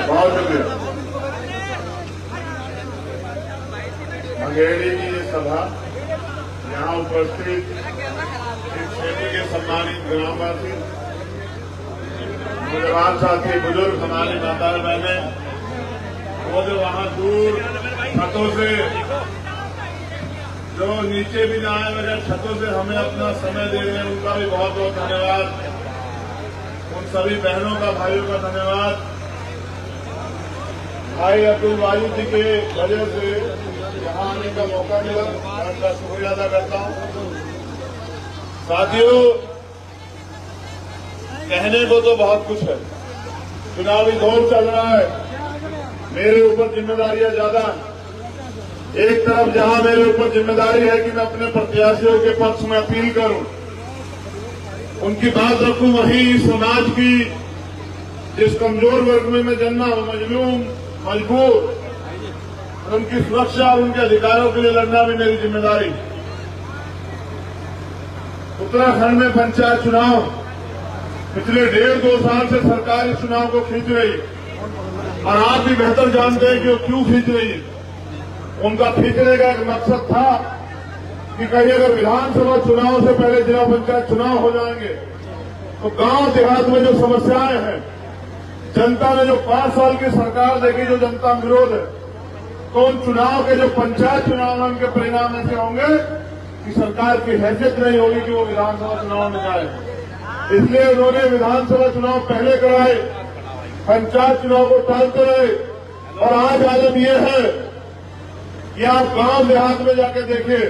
बहुत शुक्रिया। मंगेड़ी की ये सभा यहाँ उपस्थित इस क्षेत्र के सम्मानित ग्रामवासी, नौजवान साथी, बुजुर्ग, हमारी माता बहने, वो जो वहाँ दूर छतों से जो नीचे भी ना आए मगर छतों से हमें अपना समय दे रहे हैं, उनका भी बहुत बहुत धन्यवाद। उन सभी बहनों का, भाइयों का धन्यवाद। भाई अब्दुल वाजिद जी के वजह से यहाँ आने का मौका मिला, मैं उनका शुक्रिया अदा करता हूँ। साथियों, कहने को तो बहुत कुछ है, चुनावी दौर चल रहा है, मेरे ऊपर जिम्मेदारियां ज्यादा हैं। एक तरफ जहां मेरे ऊपर जिम्मेदारी है कि मैं अपने प्रत्याशियों के पक्ष में अपील करूं, उनकी बात रखूं, वहीं समाज की जिस कमजोर वर्ग में मैं जन्मा हूं, मजलूम, मजबूर, उनकी सुरक्षा और उनके अधिकारों के लिए लड़ना भी मेरी जिम्मेदारी। उत्तराखंड में पंचायत चुनाव पिछले 1.5-2 साल से सरकार इस चुनाव को खींच रही, और आप भी बेहतर जानते हैं कि वो क्यों खींच रही है। उनका खींचने का एक मकसद था कि कहीं अगर विधानसभा चुनाव से पहले जिला पंचायत चुनाव हो जाएंगे तो गांव देहात में जो समस्याएं हैं, जनता ने जो 5 साल की सरकार देखी, जो जनता विरोध है, तो उन चुनाव के जो पंचायत चुनाव में उनके परिणाम ऐसे होंगे कि सरकार की हैसियत नहीं होगी कि वो विधानसभा चुनाव में जाए। इसलिए उन्होंने विधानसभा चुनाव पहले कराए, पंचायत चुनाव को टालते रहे। और आज आलम यह है कि आप गांव देहात में जाके देखिए।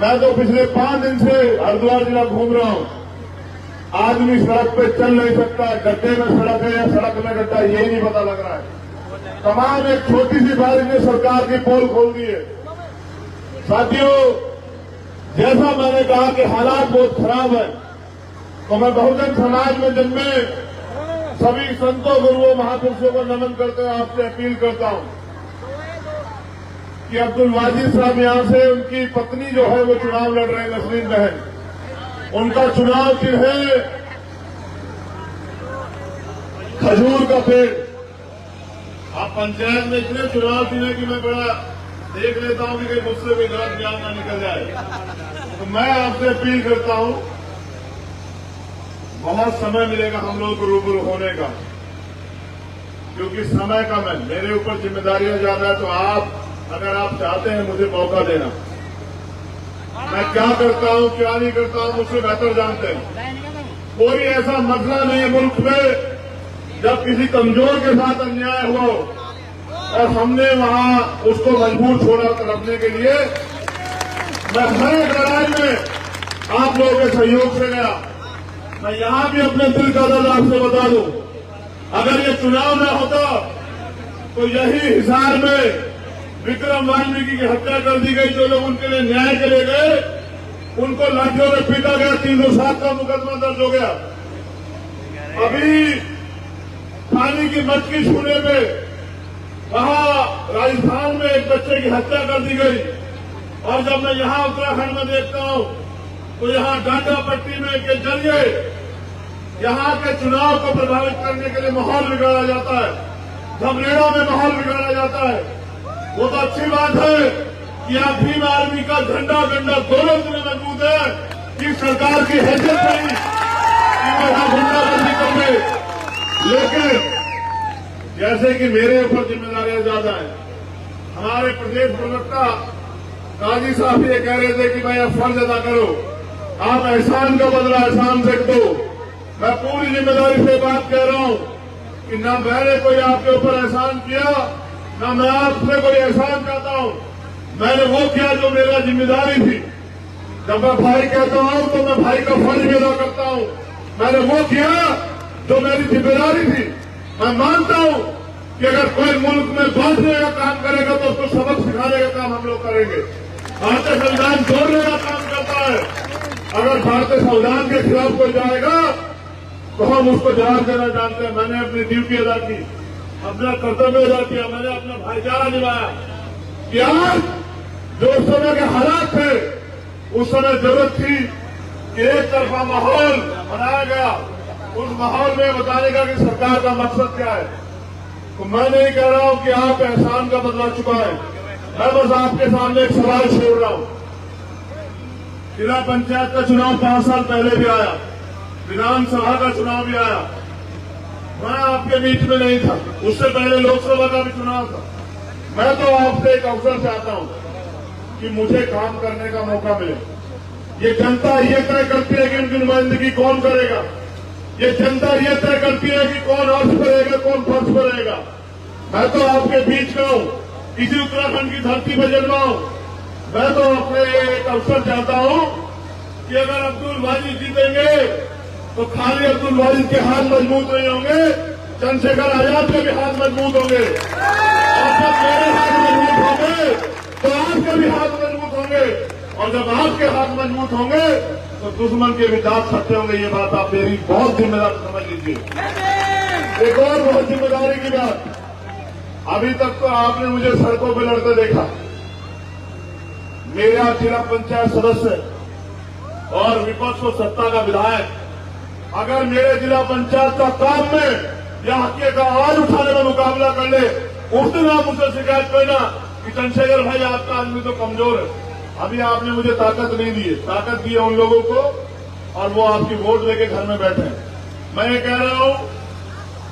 मैं तो पिछले 5 दिन से हरिद्वार जिला घूम रहा हूं। आदमी सड़क पे चल नहीं सकता, गड्ढे में सड़क है या सड़क में गड्ढा, यही नहीं पता लग रहा है। तमाम एक छोटी सी बारिश ने सरकार की पोल खोल दी है। साथियों, जैसा मैंने कहा कि हालात बहुत खराब है, तो मैं बहुजन समाज में जन्मे सभी संतों, गुरुओं, महापुरुषों को नमन करते हुए आपसे अपील करता हूं कि अब्दुल वाजिद साहब यहां से, उनकी पत्नी जो है वो चुनाव लड़ रहे हैं, नसरीन बहन, उनका चुनाव चिन्ह है खजूर का पेड़। आप पंचायत में इतने चुनाव चिन्ह कि मैं बड़ा देख लेता हूं कि कहीं मुझसे भी गलत ज्ञान ना निकल जाए। तो मैं आपसे अपील करता हूं, बहुत समय मिलेगा हम लोगों को रूबरू होने का, क्योंकि समय कम है, मेरे ऊपर जिम्मेदारियां ज्यादा है। तो आप, अगर आप चाहते हैं, मुझे मौका देना। मैं क्या करता हूं, क्या नहीं करता हूं, मुझसे बेहतर जानते हैं। कोई ऐसा मसला नहीं है मुल्क में जब किसी कमजोर के साथ अन्याय हुआ हो और हमने वहां उसको मजबूर छोड़ा तड़पने के लिए। मैं हर एक लड़ाई में आप लोगों के सहयोग से गया। मैं यहां भी अपने दिल का दर्द आपसे बता दूं, अगर ये चुनाव न होता तो यही हिसार में विक्रम वाल्मीकि की हत्या कर दी गई। जो लोग उनके लिए न्याय के लिए गए, उनको लाठियों में पीटा गया, 307 का मुकदमा दर्ज हो गया। अभी पानी की मटकी छूने पे वहां राजस्थान में एक बच्चे की हत्या कर दी गई। और जब मैं यहां उत्तराखंड में देखता हूं तो यहां डाटा पट्टी में के जरिए यहां के चुनाव को प्रभावित करने के लिए माहौल बिगाड़ा जाता है, धमरेड़ा में माहौल बिगाड़ा जाता है। वो तो अच्छी बात है कि आप भीम आर्मी का झंडा गंडा दोनों इतने मजबूत है कि सरकार की हैसियत नहीं कि वो यहां गुंडागर्दी कर दे। लेकिन जैसे कि मेरे ऊपर जिम्मेदारियां ज्यादा हैं, हमारे प्रदेश प्रवक्ता काजी साहब ये कह रहे थे कि भाई आप फर्ज अदा करो, आप एहसान का बदला एहसान से दो। मैं पूरी जिम्मेदारी से बात कह रहा हूं कि न मैंने कोई आपके ऊपर एहसान किया, न मैं आपसे कोई एहसान चाहता हूं। मैंने वो किया जो मेरा जिम्मेदारी थी। जब मैं भाई कहता हूं तो मैं भाई का फर्ज भी अदा करता हूं। मैंने वो किया जो मेरी जिम्मेदारी थी। मैं मानता हूं कि अगर कोई मुल्क में बांटने का काम करेगा तो उसको सबक सिखाने का काम हम लोग करेंगे। भारतीय संविधान जोड़ने का काम करता है। अगर भारतीय संविधान के खिलाफ कोई जाएगा तो हम उसको जवाब देना जानते हैं। मैंने अपनी ड्यूटी अदा की, अपना कर्तव्य अदा किया, मैंने अपना भाईचारा निभाया। कि आज जो उस समय के हालात थे, उस समय जरूरत थी कि एक तरफा माहौल बनाया गया उस माहौल में बताने का कि सरकार का मकसद क्या है। तो मैं नहीं कह रहा हूं कि आप एहसान का बदला चुकाएं, मैं बस आपके सामने एक सवाल छोड़ रहा हूं। जिला पंचायत का चुनाव 5 साल पहले भी आया, विधानसभा का चुनाव भी आया, मैं आपके बीच में नहीं था। उससे पहले लोकसभा का भी चुनाव था। मैं तो आपसे एक अवसर चाहता हूं कि मुझे काम करने का मौका मिले। ये जनता ये तय करती है कि उनकी नुमाइंदगी कौन करेगा, ये जनता ये तय करती है कि कौन अर्थ करेगा, कौन फर्ज करेगा। मैं तो आपके बीच में हूं, इसी उत्तराखंड की धरती पर जन्मा हूं। मैं तो अपने एक अवसर चाहता हूं कि अगर अब्दुल वाजिद जीतेंगे तो खाली अब्दुल वाजिद के हाथ मजबूत नहीं होंगे, चंद्रशेखर आजाद के भी हाथ मजबूत होंगे, और जब मेरे हाथ मजबूत होंगे तो आपके भी हाथ मजबूत होंगे, और जब आपके हाथ मजबूत होंगे तो दुश्मन के भी दांत खट्टे होंगे। ये बात आप मेरी बहुत जिम्मेदारी समझ लीजिए। एक और बहुत जिम्मेदारी की बात, अभी तक तो आपने मुझे सड़कों पर लड़ते देखा। मेरा जिला पंचायत सदस्य और विपक्ष और सत्ता का विधायक अगर मेरे जिला पंचायत का काम में या हक का आवाज उठाने में मुकाबला कर ले, उस दिन आप मुझसे शिकायत करना कि चंद्रशेखर भाई आपका आदमी तो कमजोर है। अभी आपने मुझे ताकत नहीं दी है, ताकत दी है उन लोगों को, और वो आपकी वोट लेके घर में बैठे हैं। मैं ये कह रहा हूं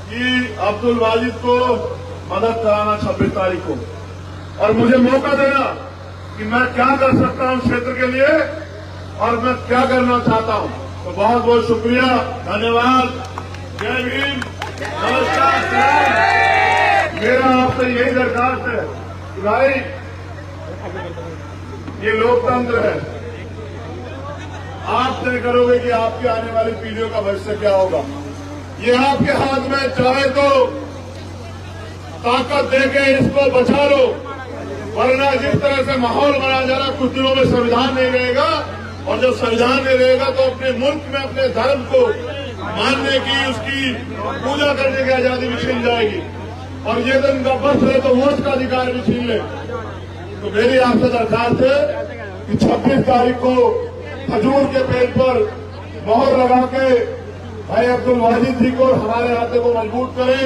कि अब्दुल वाजिद को मदद कराना 26 तारीख को, और मुझे मौका देना कि मैं क्या कर सकता हूं क्षेत्र के लिए और मैं क्या करना चाहता हूं। तो बहुत बहुत शुक्रिया, धन्यवाद, जय भीम, नमस्कार, सलाम। मेरा आपसे यही दरखास्त है कि भाई ये लोकतंत्र है, आप तय करोगे कि आपकी आने वाली पीढ़ियों का भविष्य क्या होगा। ये आपके हाथ में, चाहे तो ताकत देके इसको बचा लो, वरना जिस तरह से माहौल बनाया जा रहा, कुछ दिनों में संविधान नहीं रहेगा, और जब संविधान नहीं रहेगा तो अपने मुल्क में अपने धर्म को मानने की, उसकी पूजा करने की आजादी भी छीन जाएगी, और ये दिन का बस है तो वोट का अधिकार भी छीन ले। तो मेरी आपसे दरखास्त है कि 26 तारीख को खजूर के पेड़ पर मोहर लगा के भाई अब्दुल वाजिद जी को, हमारे हाथे को मजबूत करें,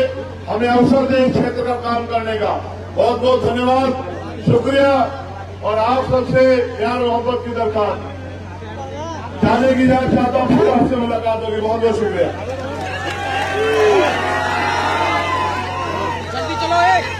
हमें अवसर दें इस क्षेत्र का काम करने का। बहुत बहुत धन्यवाद, शुक्रिया, और आप सबसे प्यार मोहब्बत की दरखास्त। जाने की जाए चाहता हूं, फिर आपसे मुलाकात होगी। बहुत बहुत शुक्रिया। जल्दी चलो।